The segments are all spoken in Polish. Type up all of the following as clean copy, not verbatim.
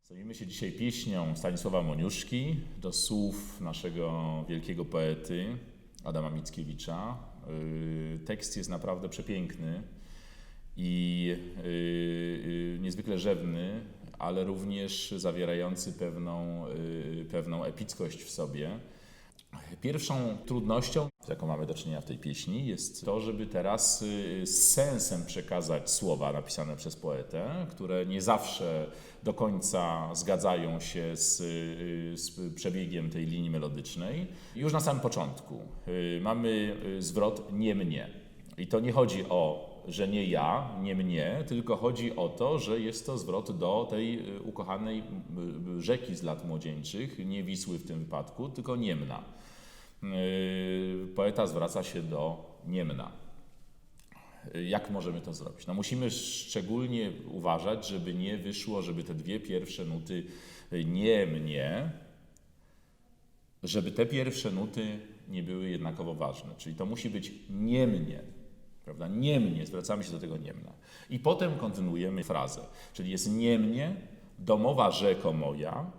Zajmijmy się dzisiaj pieśnią Stanisława Moniuszki do słów naszego wielkiego poety Adama Mickiewicza. Tekst jest naprawdę przepiękny i niezwykle rzewny, ale również zawierający pewną epickość w sobie. Pierwszą trudnością, z jaką mamy do czynienia w tej pieśni, jest to, żeby teraz z sensem przekazać słowa napisane przez poetę, które nie zawsze do końca zgadzają się z przebiegiem tej linii melodycznej. Już na samym początku mamy zwrot nie mnie. I to nie chodzi o, że nie ja, nie mnie, tylko chodzi o to, że jest to zwrot do tej ukochanej rzeki z lat młodzieńczych, nie Wisły w tym wypadku, tylko Niemna. Poeta zwraca się do Niemna. Jak możemy to zrobić? No musimy szczególnie uważać, żeby nie wyszło, żeby te dwie pierwsze nuty nie mnie, żeby te pierwsze nuty nie były jednakowo ważne. Czyli to musi być nie mnie. Prawda? Niemnie, zwracamy się do tego Niemna. I potem kontynuujemy frazę, czyli jest Niemnie, domowa rzeko moja,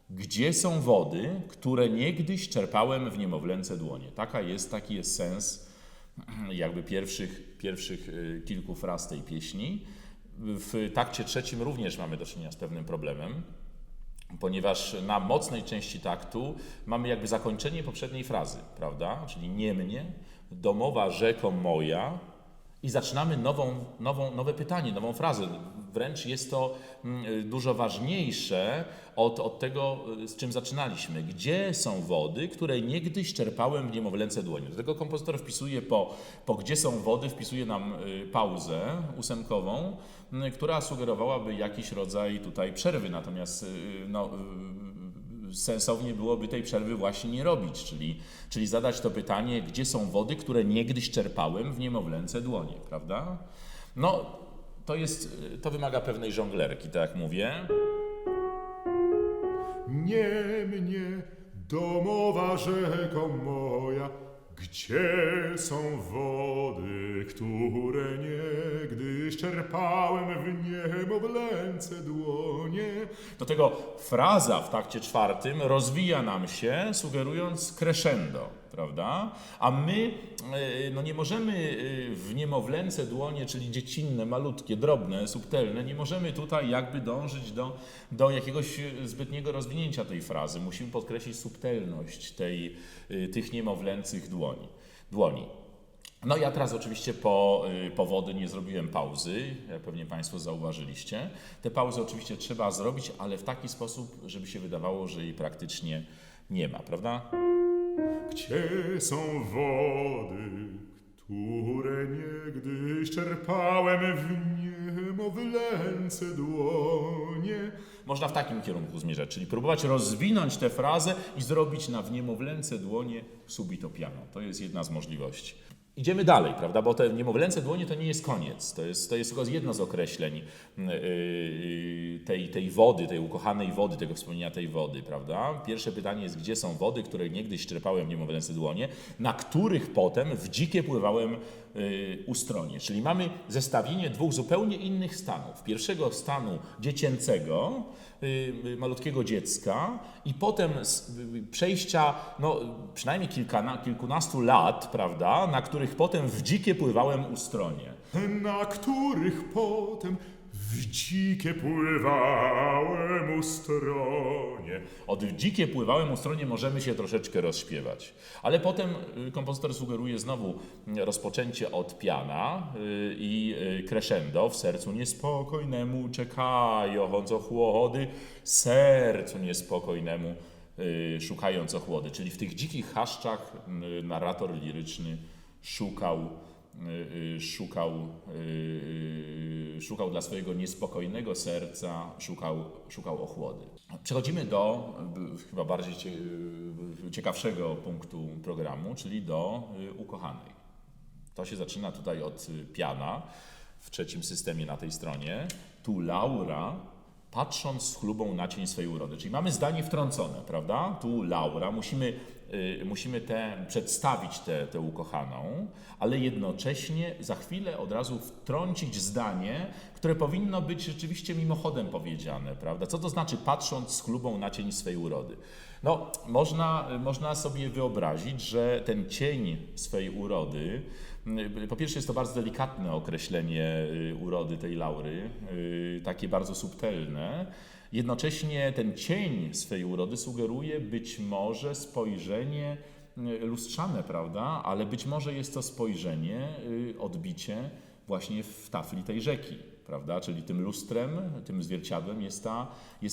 gdzie są wody, które niegdyś czerpałem w niemowlęce dłonie. Taki jest sens jakby pierwszych kilku fraz tej pieśni. W takcie trzecim również mamy do czynienia z pewnym problemem, ponieważ na mocnej części taktu mamy jakby zakończenie poprzedniej frazy, prawda? Czyli Niemnie, domowa rzeko moja, i zaczynamy nowe pytanie, nową frazę. Wręcz jest to dużo ważniejsze od tego, z czym zaczynaliśmy. Gdzie są wody, które niegdyś czerpałem w niemowlęce dłoni? Do tego kompozytor wpisuje po gdzie są wody, wpisuje nam pauzę ósemkową, która sugerowałaby jakiś rodzaj tutaj przerwy. Natomiast sensownie byłoby tej przerwy właśnie nie robić, czyli zadać to pytanie, gdzie są wody, które niegdyś czerpałem w niemowlęce dłonie, prawda? No, to wymaga pewnej żonglerki, tak jak mówię. Niemnie, domowa rzeko moja, gdzie są wody, które niegdyś czerpałem w niemowlęce dłonie. Do tego fraza w takcie czwartym rozwija nam się, sugerując crescendo, prawda? A my nie możemy w niemowlęce dłonie, czyli dziecinne, malutkie, drobne, subtelne, nie możemy tutaj jakby dążyć do jakiegoś zbytniego rozwinięcia tej frazy. Musimy podkreślić subtelność tych niemowlęcych dłoni. No ja teraz oczywiście po wody nie zrobiłem pauzy, jak pewnie Państwo zauważyliście. Te pauzy oczywiście trzeba zrobić, ale w taki sposób, żeby się wydawało, że jej praktycznie nie ma, prawda? Gdzie są wody, które niegdyś czerpałem w niemowlęce dłonie. Można w takim kierunku zmierzać, czyli próbować rozwinąć tę frazę i zrobić na w niemowlęce dłonie subito piano. To jest jedna z możliwości. Idziemy dalej, prawda, bo te niemowlęce dłonie to nie jest koniec, to jest tylko jedno z określeń tej wody, tej ukochanej wody, tego wspomnienia tej wody, prawda. Pierwsze pytanie jest, gdzie są wody, które niegdyś czerpałem w niemowlęce dłonie, na których potem w dzikie pływałem ustronie. Czyli mamy zestawienie dwóch zupełnie innych stanów. Pierwszego stanu dziecięcego, malutkiego dziecka i potem przejścia przynajmniej kilkunastu lat, prawda, na których potem w dzikie pływałem ustronie. Na których potem w dzikie pływałem ustronie. Od dzikie pływałem ustronie możemy się troszeczkę rozśpiewać. Ale potem kompozytor sugeruje znowu rozpoczęcie od piana i crescendo. W sercu niespokojnemu czekając ochłody, sercu niespokojnemu szukając ochłody. Czyli w tych dzikich chaszczach narrator liryczny szukał dla swojego niespokojnego serca, szukał ochłody. Przechodzimy do chyba bardziej ciekawszego punktu programu, czyli do ukochanej. To się zaczyna tutaj od piana w trzecim systemie na tej stronie. Tu Laura, patrząc z chlubą na cień swej urody. Czyli mamy zdanie wtrącone, prawda? Tu Laura. Musimy przedstawić tę ukochaną, ale jednocześnie za chwilę od razu wtrącić zdanie, które powinno być rzeczywiście mimochodem powiedziane, prawda? Co to znaczy patrząc z chlubą na cień swej urody? No, można sobie wyobrazić, że ten cień swej urody, po pierwsze jest to bardzo delikatne określenie urody tej Laury, takie bardzo subtelne. Jednocześnie ten cień swej urody sugeruje być może spojrzenie lustrzane, prawda? Ale być może jest to spojrzenie, odbicie właśnie w tafli tej rzeki, prawda? Czyli tym lustrem, tym zwierciadłem jest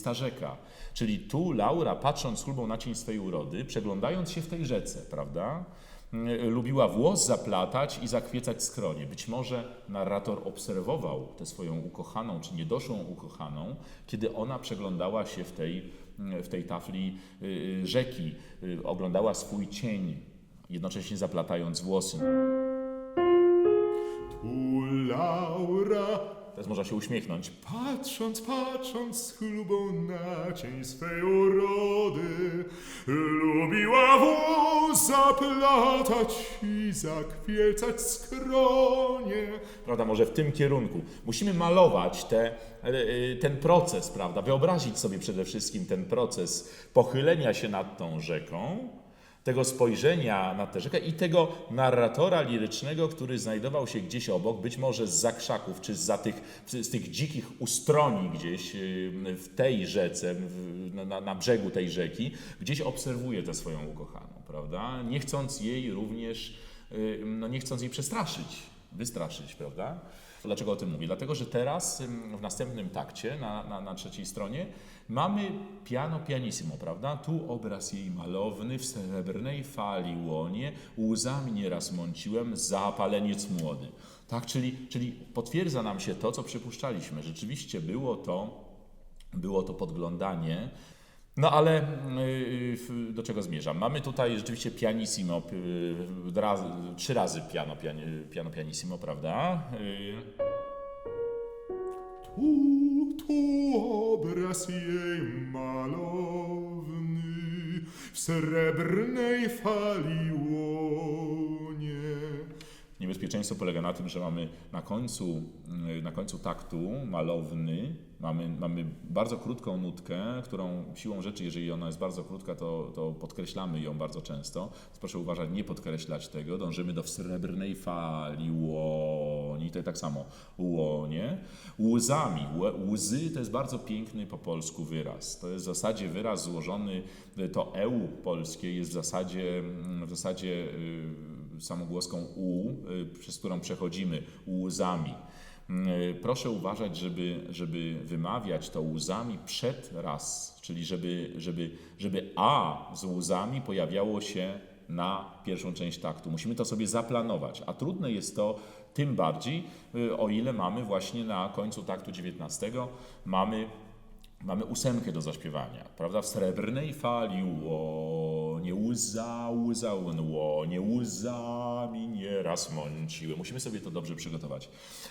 ta rzeka. Czyli tu Laura, patrząc z chlubą na cień swej urody, przeglądając się w tej rzece, prawda? Lubiła włos zaplatać i zakwiecać skronie. Być może narrator obserwował tę swoją ukochaną, czy niedoszłą ukochaną, kiedy ona przeglądała się w tej tafli rzeki, oglądała swój cień, jednocześnie zaplatając włosy. Tu Laura, Teraz można się uśmiechnąć. patrząc z chlubą na cień swej urody, lubiła włos zaplatać i zakwiecać skronie. Prawda, może w tym kierunku. Musimy malować ten proces, prawda? Wyobrazić sobie przede wszystkim ten proces pochylenia się nad tą rzeką, tego spojrzenia na tę rzekę i tego narratora lirycznego, który znajdował się gdzieś obok, być może zza krzaków, czy z tych dzikich ustroni gdzieś w tej rzece, na brzegu tej rzeki, gdzieś obserwuje tę swoją ukochaną, prawda? Nie chcąc jej również, nie chcąc jej przestraszyć, wystraszyć, prawda? Dlaczego o tym mówię? Dlatego, że teraz w następnym takcie, na trzeciej stronie, mamy piano pianissimo, prawda? Tu obraz jej malowny w srebrnej fali łonie, łzami nieraz mąciłem, zapaleniec młody. Tak, czyli potwierdza nam się to, co przypuszczaliśmy. Rzeczywiście było to podglądanie. No ale do czego zmierzam? Mamy tutaj rzeczywiście pianissimo, 3 razy piano pianissimo, prawda? Tu obraz jej malowny w srebrnej fali łonie. Niebezpieczeństwo polega na tym, że mamy na końcu taktu malowny, mamy bardzo krótką nutkę, którą siłą rzeczy, jeżeli ona jest bardzo krótka, to podkreślamy ją bardzo często. Więc proszę uważać, nie podkreślać tego. Dążymy do srebrnej fali łoni, to tak samo łonie. Łzami. Łzy to jest bardzo piękny po polsku wyraz. To jest w zasadzie wyraz złożony, to eł polskie jest w zasadzie samogłoską u, przez którą przechodzimy łzami. Proszę uważać, żeby wymawiać to łzami przed raz, czyli żeby a z łzami pojawiało się na pierwszą część taktu. Musimy to sobie zaplanować, a trudne jest to tym bardziej, o ile mamy właśnie na końcu taktu 19 mamy 8 do zaśpiewania, prawda? W srebrnej fali łonie, łza, łonie, łzami nieraz mąciły. Musimy sobie to dobrze przygotować.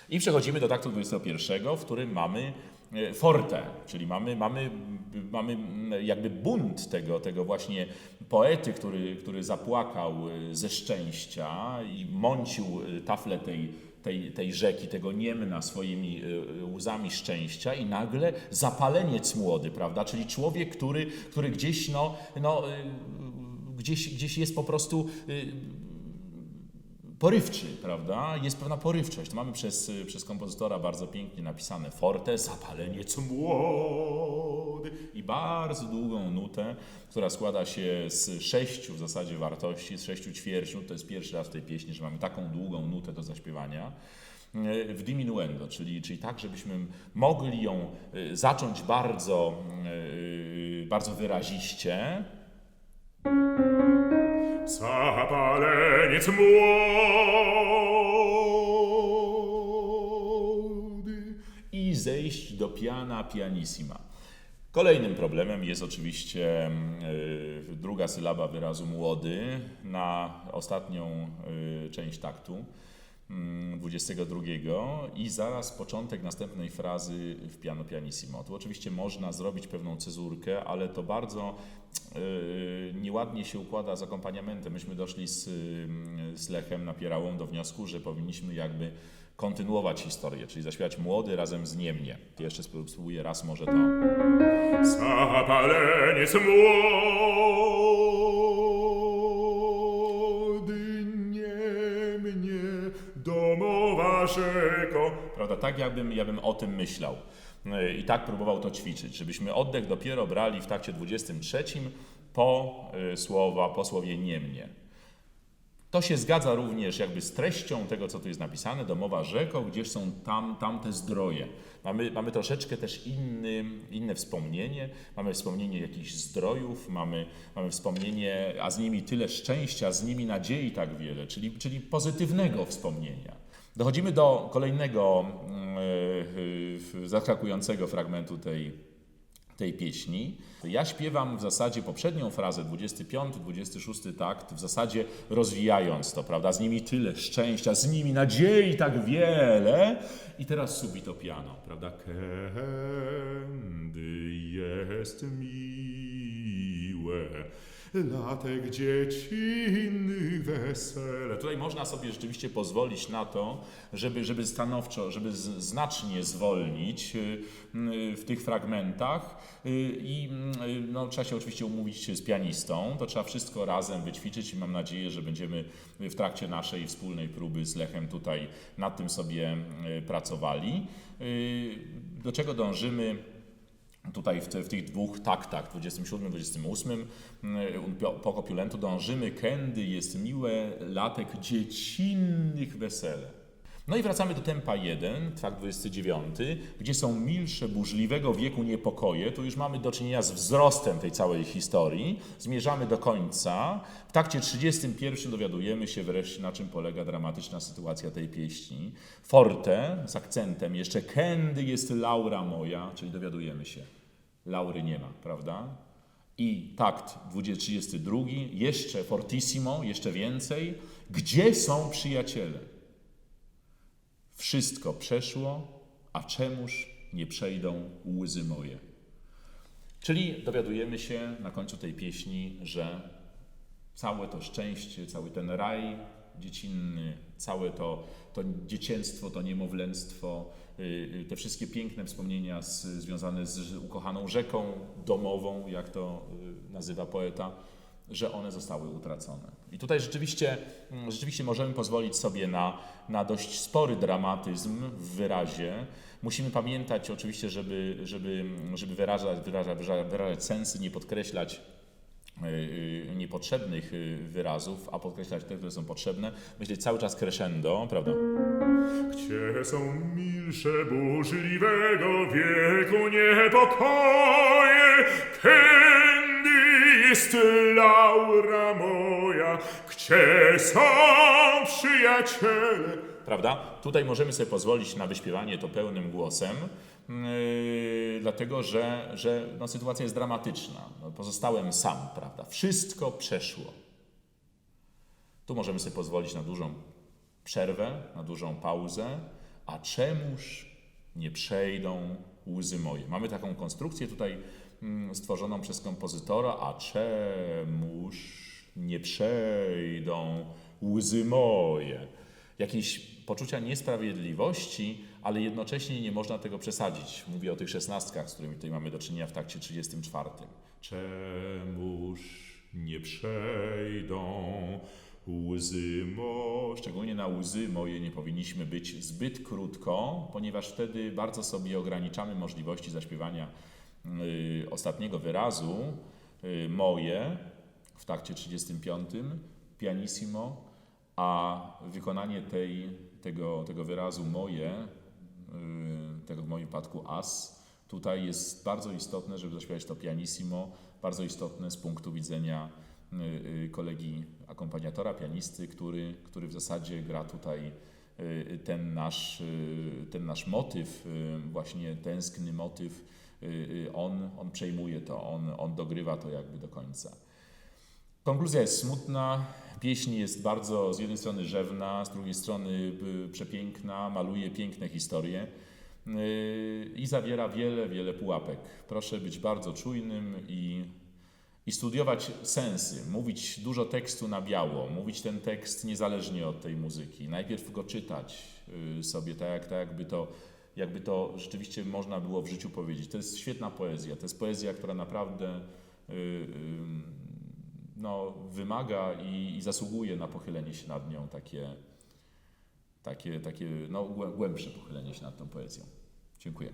I przechodzimy do taktu 21, w którym mamy forte, czyli mamy jakby bunt tego właśnie poety, który zapłakał ze szczęścia i mącił taflę tej rzeki, tego Niemna swoimi łzami szczęścia i nagle zapaleniec młody, prawda? Czyli człowiek, który gdzieś jest po prostu porywczy, prawda? Jest pewna porywczość. To mamy przez kompozytora bardzo pięknie napisane forte, zapaleniec młody i bardzo długą nutę, która składa się z 6 w zasadzie wartości, z 6 ćwierćnut. To jest pierwszy raz w tej pieśni, że mamy taką długą nutę do zaśpiewania w diminuendo, czyli tak, żebyśmy mogli ją zacząć bardzo wyraziście. Zapaleniec młody I zejść do piana pianissima. Kolejnym problemem jest oczywiście druga sylaba wyrazu młody na ostatnią część taktu. 22 i zaraz początek następnej frazy w piano pianissimo. Tu oczywiście można zrobić pewną cezurkę, ale to bardzo nieładnie się układa z akompaniamentem. Myśmy doszli z Lechem Napierałą do wniosku, że powinniśmy jakby kontynuować historię, czyli zaśpiewać młody razem z Niemnie. Jeszcze spróbuję raz może to. Zapaleniec młody, nie mnie, domowa rzeko. Prawda, tak ja bym o tym myślał. I tak próbował to ćwiczyć, żebyśmy oddech dopiero brali w takcie 23 po słowie Niemnie. To się zgadza również jakby z treścią tego, co tu jest napisane, domowa rzeko, gdzież są tamte zdroje. Mamy troszeczkę też inne wspomnienie, mamy wspomnienie jakichś zdrojów, mamy wspomnienie, a z nimi tyle szczęścia, z nimi nadziei tak wiele, czyli pozytywnego wspomnienia. Dochodzimy do kolejnego zaskakującego fragmentu tej pieśni. Ja śpiewam w zasadzie poprzednią frazę, 25, 26 takt, w zasadzie rozwijając to, prawda? Z nimi tyle szczęścia, z nimi nadziei tak wiele. I teraz subito piano, prawda? Kędy jest miłe, latek dziecinnych wesele. Tutaj można sobie rzeczywiście pozwolić na to, żeby stanowczo, żeby znacznie zwolnić w tych fragmentach i no, trzeba się oczywiście umówić z pianistą, to trzeba wszystko razem wyćwiczyć i mam nadzieję, że będziemy w trakcie naszej wspólnej próby z Lechem tutaj nad tym sobie pracowali. Do czego dążymy? Tutaj w tych dwóch taktach, 27, 28, po kopiulentu dążymy, kędy jest miłe, latek dziecinnych wesele. No i wracamy do tempa 1, takt 29, gdzie są milsze, burzliwego wieku niepokoje. Tu już mamy do czynienia z wzrostem tej całej historii. Zmierzamy do końca. W takcie 31 dowiadujemy się wreszcie, na czym polega dramatyczna sytuacja tej pieśni. Forte z akcentem jeszcze, kędy jest laura moja, czyli dowiadujemy się. Laury nie ma, prawda? I takt 32, jeszcze fortissimo, jeszcze więcej. Gdzie są przyjaciele? Wszystko przeszło, a czemuż nie przejdą łzy moje? Czyli dowiadujemy się na końcu tej pieśni, że całe to szczęście, cały ten raj dziecinny, całe to dziecięctwo, to niemowlęctwo, te wszystkie piękne wspomnienia związane z ukochaną rzeką domową, jak to nazywa poeta, że one zostały utracone. I tutaj rzeczywiście możemy pozwolić sobie na dość spory dramatyzm w wyrazie. Musimy pamiętać oczywiście, żeby wyrażać sensy, nie podkreślać niepotrzebnych wyrazów, a podkreślać te, które są potrzebne. Myśleć cały czas crescendo, prawda? Gdzie są milsze burzliwego wieku niepokoje, kędy jest laura moja, gdzie są przyjaciele. Prawda? Tutaj możemy sobie pozwolić na wyśpiewanie to pełnym głosem, dlatego że no, sytuacja jest dramatyczna. No, pozostałem sam, prawda? Wszystko przeszło. Tu możemy sobie pozwolić na dużą przerwę, na dużą pauzę. A czemuż nie przejdą łzy moje? Mamy taką konstrukcję tutaj stworzoną przez kompozytora. A czemuż nie przejdą łzy moje? Jakieś poczucia niesprawiedliwości, ale jednocześnie nie można tego przesadzić. Mówię o tych 16, z którymi tutaj mamy do czynienia w takcie 34. Czemuż nie przejdą łzy moje? Szczególnie na łzy moje nie powinniśmy być zbyt krótko, ponieważ wtedy bardzo sobie ograniczamy możliwości zaśpiewania ostatniego wyrazu moje w takcie 35, pianissimo, a wykonanie tego wyrazu moje, tego w moim wypadku as, tutaj jest bardzo istotne, żeby zaśpiewać to pianissimo, bardzo istotne z punktu widzenia kolegi akompaniatora, pianisty, który w zasadzie gra tutaj ten nasz motyw, właśnie tęskny motyw, on przejmuje to, on dogrywa to jakby do końca. Konkluzja jest smutna. Pieśń jest bardzo z jednej strony rzewna, z drugiej strony przepiękna, maluje piękne historie i zawiera wiele, wiele pułapek. Proszę być bardzo czujnym i studiować sensy, mówić dużo tekstu na biało, mówić ten tekst niezależnie od tej muzyki. Najpierw go czytać sobie tak jakby to rzeczywiście można było w życiu powiedzieć. To jest świetna poezja. To jest poezja, która naprawdę wymaga i zasługuje na pochylenie się nad nią, takie głębsze pochylenie się nad tą poezją. Dziękuję.